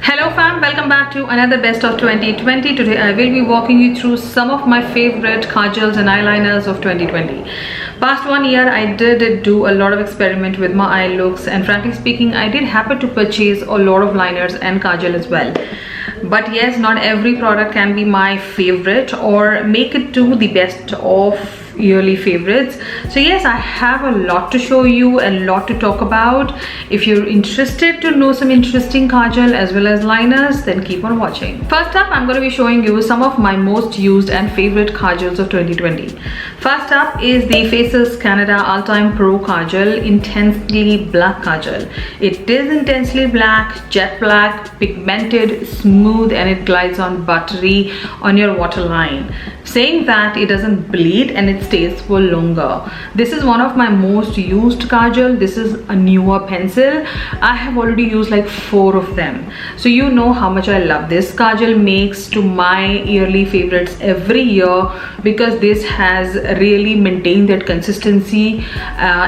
Hello fam, welcome back to another best of 2020. Today I will be walking you through some of my favorite kajals and eyeliners of 2020. Past 1 year I did do a lot of experiment with my eye looks, and frankly speaking I did happen to purchase a lot of liners and kajal as well. But yes, not every product can be my favorite or make it to the best of yearly favorites. So yes, I have a lot to show you, a lot to talk about. If you're interested to know some interesting kajal as well as liners, then keep on watching. First up, I'm going to be showing you some of my most used and favorite kajals of 2020. First up is the Faces Canada All Time Pro Kajal Intensely Black Kajal. It is intensely black, jet black, pigmented, smooth, and it glides on buttery on your waterline. Saying that, it doesn't bleed and it stays for longer. This is one of my most used kajal. This is a newer pencil. I have already used like 4 of them, so you know how much I love this kajal. Makes to my yearly favorites every year because this has really maintained that consistency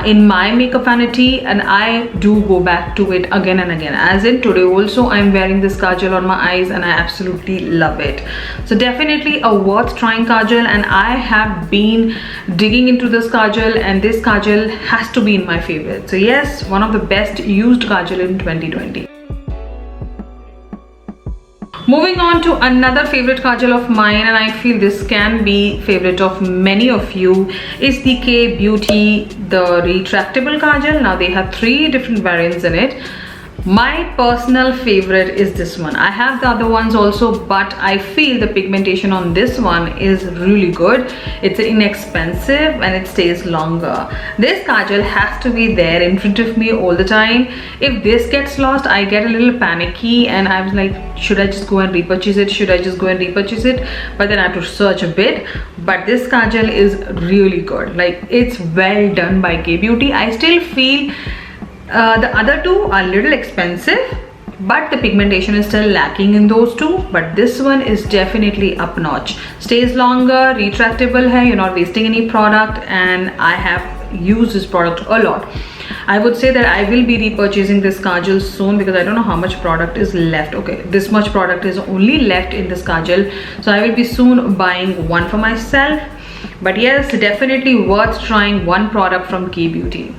in my makeup vanity, and I do go back to it again and again. As in today also I'm wearing this kajal on my eyes and I absolutely love it. So definitely a worth trying kajal, and I have been digging into this kajal, and this kajal has to be in my favorite. So yes, one of the best used kajal in 2020. Moving on to another favorite kajal of mine, and I feel this can be favorite of many of you, is the K Beauty the retractable kajal. Now they have 3 different variants in it. My personal favorite is this one. I have the other ones also, but I feel the pigmentation on this one is really good. It's inexpensive and it stays longer. This kajal has to be there in front of me all the time. If this gets lost, I get a little panicky and I was like, should I just go and repurchase it? Should I just go and repurchase it? But then I have to search a bit. But this kajal is really good. Like, it's well done by K Beauty. I still feel the other two are a little expensive, but the pigmentation is still lacking in those two. But this one is definitely up notch. Stays longer, retractable hai, you're not wasting any product, and I have used this product a lot. I would say that I will be repurchasing this kajal soon because I don't know how much product is left. Okay, this much product is only left in this kajal, so I will be soon buying one for myself. But yes, definitely worth trying one product from K Beauty.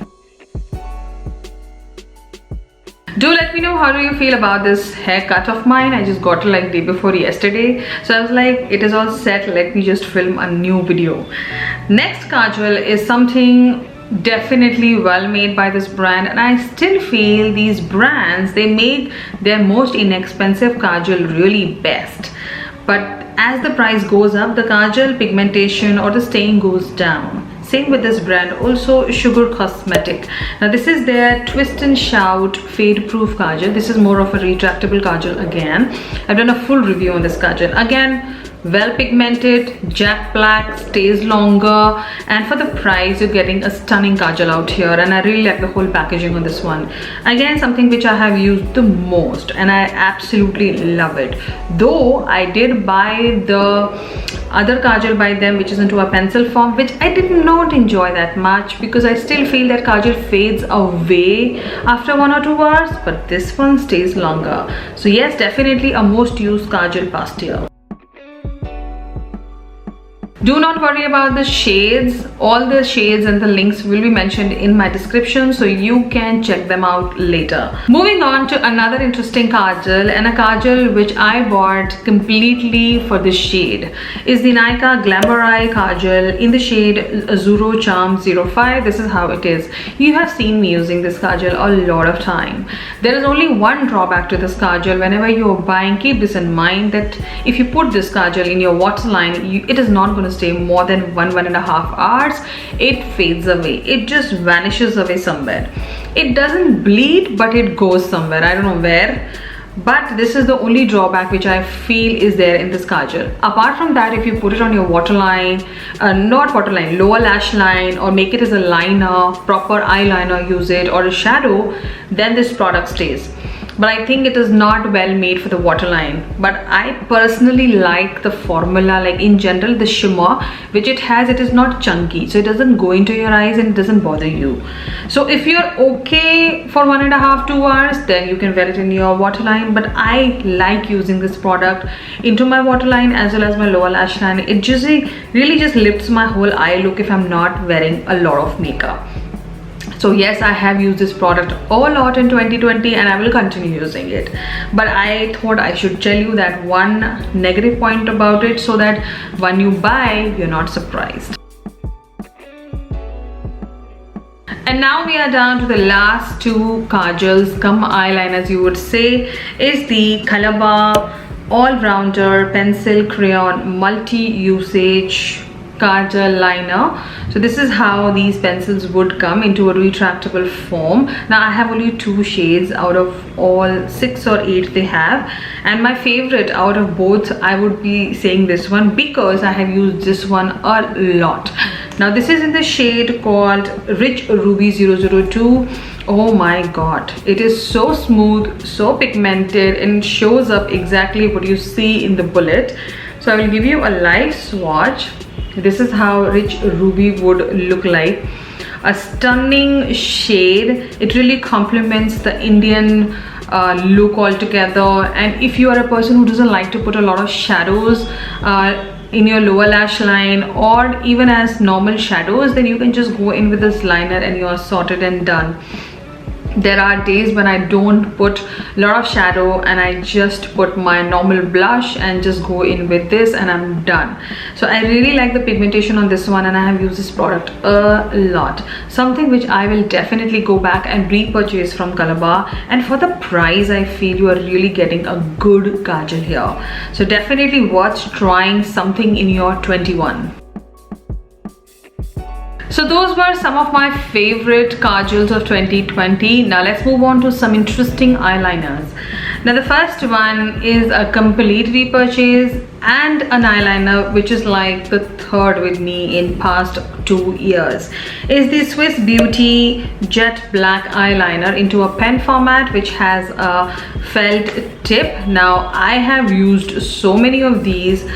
Do let me know how do you feel about this haircut of mine. I just got it like day before yesterday, so I was like, it is all set, let me just film a new video. Next kajal is something definitely well made by this brand, and I still feel these brands, they make their most inexpensive kajal really best. But as the price goes up, the kajal pigmentation or the stain goes down. Same with this brand also, Sugar Cosmetic. Now this is their Twist and Shout Fade Proof Kajal. This is more of a retractable kajal again. I've done a full review on this kajal. Again, well pigmented, jet black, stays longer, and for the price you're getting a stunning kajal out here, and I really like the whole packaging on this one. Again, something which I have used the most and I absolutely love it. Though I did buy the other kajal by them which is into a pencil form, which I did not enjoy that much because I still feel that kajal fades away after 1 or 2 hours, but this one stays longer. So yes, definitely a most used kajal past year. Do not worry about the shades. All the shades and the links will be mentioned in my description, so you can check them out later. Moving on to another interesting kajal, and a kajal which I bought completely for this shade, is the Nykaa Glamour Eye Kajal in the shade Azuro Charm 05. This is how it is. You have seen me using this kajal a lot of time. There is only one drawback to this kajal. Whenever you're buying, keep this in mind, that if you put this kajal in your waterline, it is not going to stay more than 1.5 hours. It fades away. It just vanishes away somewhere. It doesn't bleed, but it goes somewhere. I don't know where. But this is the only drawback which I feel is there in this kajal. Apart from that, if you put it on your waterline, not waterline, lower lash line, or make it as a liner, proper eyeliner, use it, or a shadow, then this product stays. but I think it is not well made for the waterline. But I personally like the formula, like in general the shimmer which it has, it is not chunky, so it doesn't go into your eyes and it doesn't bother you. So if you're okay for 1.5-2 hours, then you can wear it in your waterline. But I like using this product into my waterline as well as my lower lash line. It just really just lifts my whole eye look if I'm not wearing a lot of makeup. So yes, I have used this product a lot in 2020 and I will continue using it. But I thought I should tell you that one negative point about it, so that when you buy, you're not surprised. And now we are down to the last two kajals cum eyeliners, you would say, is the Colorbar All-Rounder Pencil Crayon Multi-Usage Kajal Liner. So this is how these pencils would come, into a retractable form. Now I have only 2 shades out of all 6 or 8 they have, and my favorite out of both, I would be saying this one, because I have used this one a lot. Now this is in the shade called Rich Ruby 002. Oh my god, it is so smooth, so pigmented, and it shows up exactly what you see in the bullet. So I will give you a live swatch. This is how Rich Ruby would look like. A stunning shade. It really complements the Indian look altogether. And if you are a person who doesn't like to put a lot of shadows in your lower lash line, or even as normal shadows, then you can just go in with this liner and you are sorted and done. There are days when I don't put a lot of shadow and I just put my normal blush and just go in with this and I'm done. So I really like the pigmentation on this one and I have used this product a lot. Something which I will definitely go back and repurchase from Colorbar, and for the price I feel you are really getting a good kajal here. So definitely worth trying something in your 21. So those were some of my favorite kajals of 2020. Now let's move on to some interesting eyeliners. Now the first one is a complete repurchase and an eyeliner which is like the third with me in past 2 years. Is the Swiss Beauty Jet Black eyeliner into a pen format which has a felt tip. Now I have used so many of these.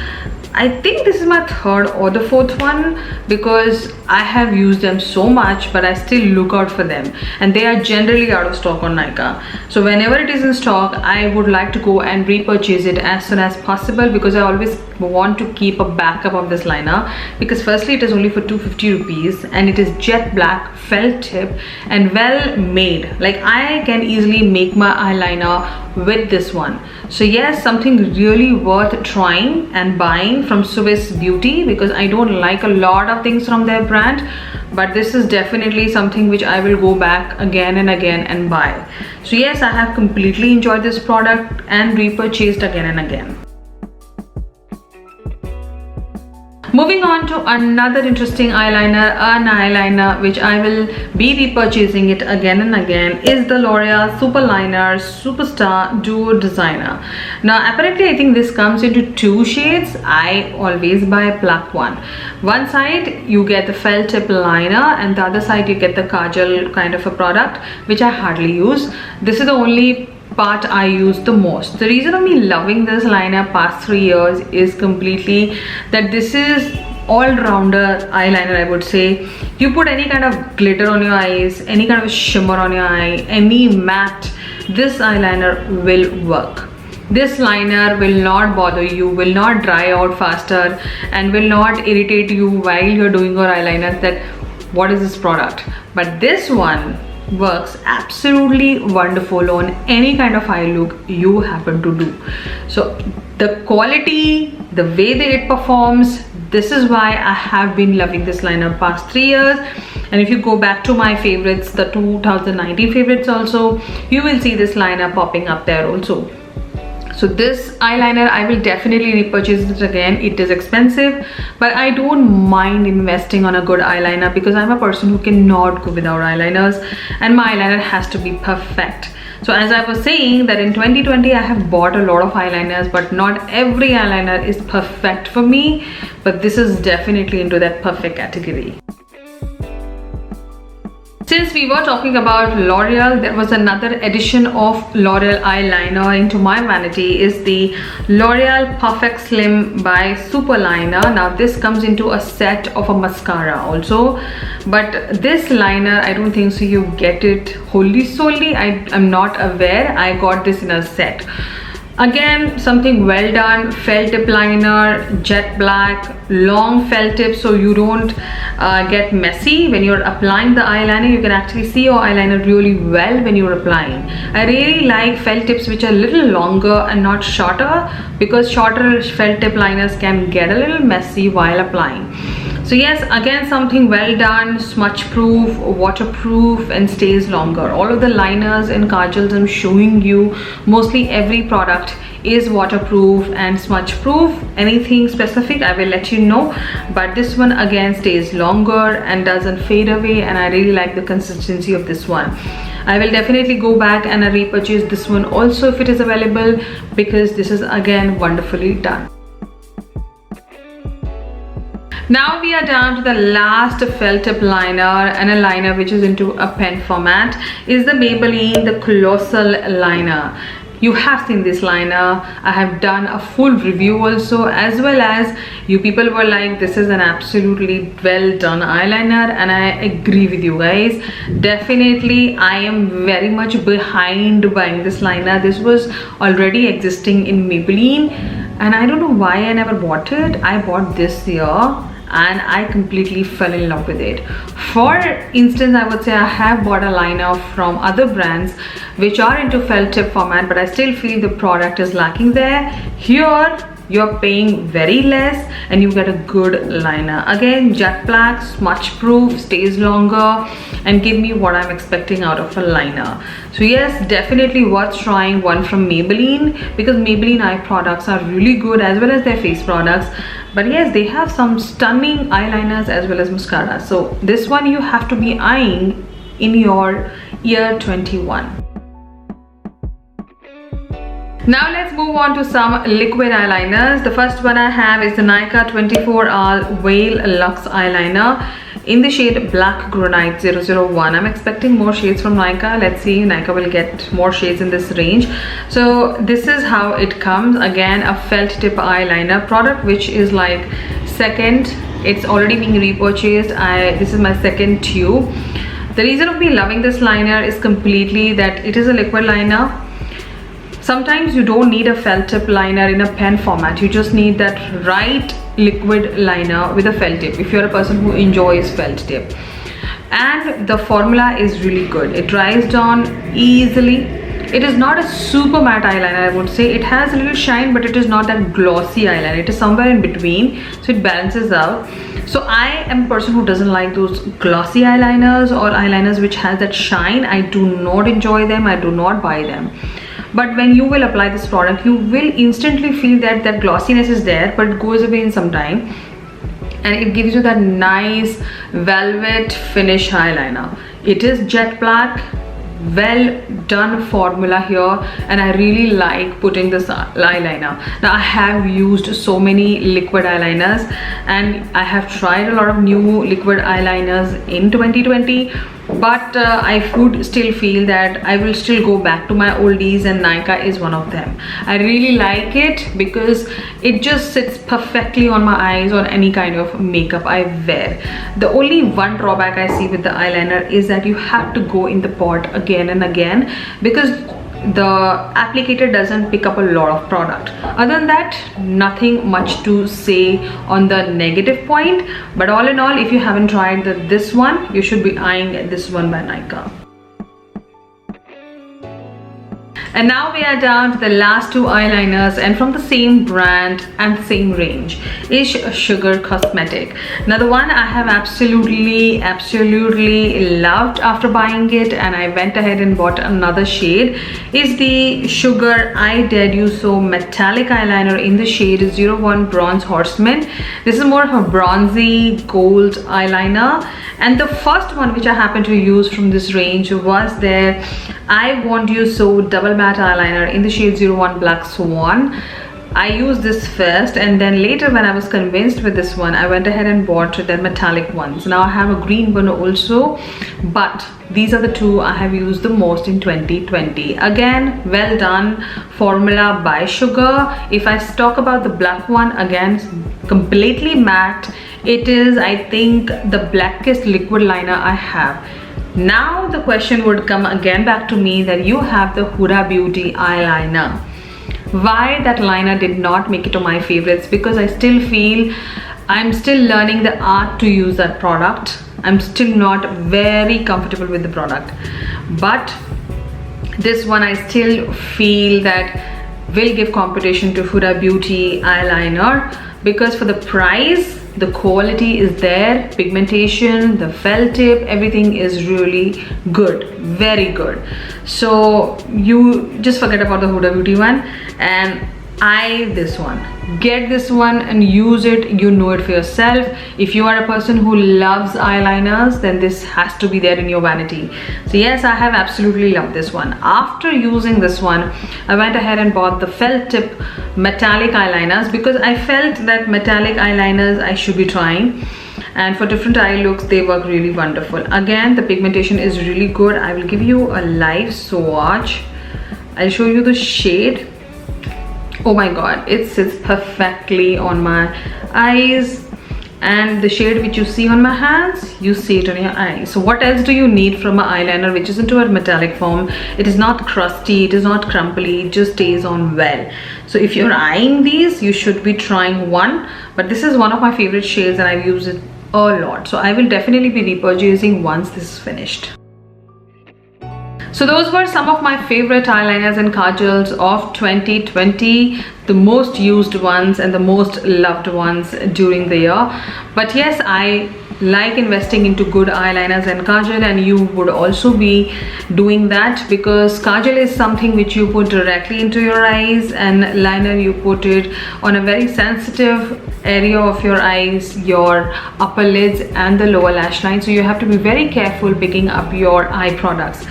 I think this is my third or the fourth one, because I have used them so much, but I still look out for them, and they are generally out of stock on Nykaa. So whenever it is in stock, I would like to go and repurchase it as soon as possible, because I always want to keep a backup of this liner, because firstly it is only for 250 rupees and it is jet black felt tip and well made. Like I can easily make my eyeliner with this one. So yes, something really worth trying and buying from Swiss Beauty, because I don't like a lot of things from their brand, but this is definitely something which I will go back again and again and buy. So yes, I have completely enjoyed this product and repurchased again and again. Moving on to another interesting eyeliner, an eyeliner which I will be repurchasing it again and again, is the L'Oreal Superliner Superstar Duo Designer. Now apparently I think this comes into 2 shades. I always buy black one. One side you get the felt tip liner and the other side you get the kajal kind of a product, which I hardly use. This is the only part I use the most. The reason of me loving this liner past 3 years is completely that this is all-rounder eyeliner, I would say. You put any kind of glitter on your eyes, any kind of shimmer on your eye, any matte, this eyeliner will work. This liner will not bother you, will not dry out faster, and will not irritate you while you're doing your eyeliner that what is this product. But this one works absolutely wonderful on any kind of eye look you happen to do. So the quality, the way that it performs, this is why I have been loving this liner past 3 years. And if you go back to my favorites, the 2019 favorites also, you will see this liner popping up there also. So this eyeliner I will definitely repurchase it again. It is expensive, but I don't mind investing on a good eyeliner, because I'm a person who cannot go without eyeliners and my eyeliner has to be perfect. So as I was saying that in 2020 I have bought a lot of eyeliners, but not every eyeliner is perfect for me, but this is definitely into that perfect category. Since we were talking about L'Oreal, there was another edition of L'Oreal eyeliner into my vanity, is the L'Oreal Perfect Slim by Superliner. Now this comes into a set of a mascara also, but this liner, I don't think so you get it wholly solely. I'm not aware. I got this in a set. Again, something well done, felt tip liner, jet black, long felt tip, so you don't get messy when you're applying the eyeliner. You can actually see your eyeliner really well when you're applying. I really like felt tips which are a little longer and not shorter, because shorter felt tip liners can get a little messy while applying. So yes, again, something well done, smudge proof, waterproof, and stays longer. All of the liners and kajals I'm showing you, mostly every product is waterproof and smudge proof. Anything specific I will let you know, but this one again stays longer and doesn't fade away, and I really like the consistency of this one. I will definitely go back and repurchase this one also if it is available, because this is again wonderfully done. Now we are down to the last felt tip liner, and a liner which is into a pen format, is the Maybelline the Colossal liner. You have seen this liner. I have done a full review also, as well as you people were like, this is an absolutely well done eyeliner, and I agree with you guys. Definitely I am very much behind buying this liner. This was already existing in Maybelline and I don't know why I never bought it. I bought this year and I completely fell in love with it. For instance, I would say I have bought a liner from other brands which are into felt tip format, but I still feel the product is lacking there. Here you're paying very less and you get a good liner. Again, jet black, smudge proof, stays longer, and give me what I'm expecting out of a liner. So yes, definitely worth trying one from Maybelline, because Maybelline eye products are really good, as well as their face products. But yes, they have some stunning eyeliners as well as mascara. So this one you have to be eyeing in your year 21. Now let's move on to some liquid eyeliners. The first one I have is the Nykaa 24-Hour Veil Luxe Eyeliner in the shade Black Granite 001. I'm expecting more shades from Nykaa. Let's see, Nykaa will get more shades in this range. So this is how it comes. Again, a felt tip eyeliner product, which is like second. It's already being repurchased. This is my second tube. The reason of me loving this liner is completely that it is a liquid liner. Sometimes you don't need a felt tip liner in a pen format. You just need that right liquid liner with a felt tip, if you're a person who enjoys felt tip. And the formula is really good. It dries down easily. It is not a super matte eyeliner, I would say. It has a little shine, but it is not that glossy eyeliner. It is somewhere in between, so it balances out. So I am a person who doesn't like those glossy eyeliners or eyeliners which has that shine. I do not enjoy them. I do not buy them. But when you will apply this product, you will instantly feel that that glossiness is there, but it goes away in some time, and it gives you that nice velvet finish eyeliner. It is jet black, well done formula here, and I really like putting this eyeliner. Now I have used so many liquid eyeliners and I have tried a lot of new liquid eyeliners in 2020, but I would still feel that I will still go back to my oldies, and Nykaa is one of them. I really like it because it just sits perfectly on my eyes or any kind of makeup I wear. The only one drawback I see with the eyeliner is that you have to go in the pot again and again, because the applicator doesn't pick up a lot of product. Other than that, nothing much to say on the negative point, but all in all, if you haven't tried this one, you should be eyeing this one by Nykaa. And now we are down to the last two eyeliners, and from the same brand and same range is Sugar Cosmetic. Now the one I have absolutely loved after buying it, and I went ahead and bought another shade, is the Sugar I Dared You So Metallic Eyeliner in the shade 01 Bronze Horseman. This is more of a bronzy gold eyeliner, and the first one which I happened to use from this range was their I Want You So Double Matte Eyeliner in the shade 01 Black Swan. I used this first, and then later when I was convinced with this one, I went ahead and bought the metallic ones. Now I have a green one also, but these are the two I have used the most in 2020. Again, well done formula by Sugar. If I talk about the black one, again, completely matte. It is, I think, the blackest liquid liner I have. Now the question would come again back to me that you have the Huda Beauty eyeliner. Why that liner did not make it to my favorites? Because I still feel I'm still learning the art to use that product. I'm still not very comfortable with the product, but this one I still feel that will give competition to Huda Beauty eyeliner, because for the price, the quality is there, pigmentation, the felt tip, everything is really good, very good. So you just forget about the Huda Beauty one and this one. Get this one and use it. You know it for yourself. If you are a person who loves eyeliners, then this has to be there in your vanity. So yes, I have absolutely loved this one. After using this one, I went ahead and bought the felt tip metallic eyeliners, because I felt that metallic eyeliners I should be trying, and for different eye looks they work really wonderful. Again, the pigmentation is really good. I will give you a live swatch. I'll show you the shade. Oh my god, it sits perfectly on my eyes, and the shade which you see on my hands, you see it on your eyes. So what else do you need from an eyeliner which is into a metallic form? It is not crusty, it is not crumbly, it just stays on well. So if you're eyeing these, you should be trying one, but this is one of my favorite shades and I've used it a lot, so I will definitely be repurchasing once this is finished. So those were some of my favorite eyeliners and kajals of 2020, the most used ones and the most loved ones during the year. But yes, I like investing into good eyeliners and kajal, and you would also be doing that, because kajal is something which you put directly into your eyes, and liner you put it on a very sensitive area of your eyes, your upper lids and the lower lash line. So you have to be very careful picking up your eye products.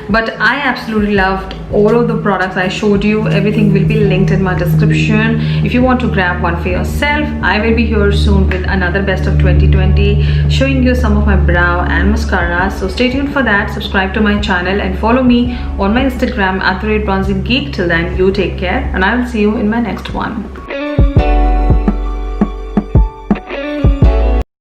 But I absolutely loved all of the products I showed you. Everything will be linked in my description. If you want to grab one for yourself, I will be here soon with another best of 2020, showing you some of my brow and mascara. So stay tuned for that. Subscribe to my channel and follow me on my Instagram @bronzinggeek. Till then, you take care, and I will see you in my next one.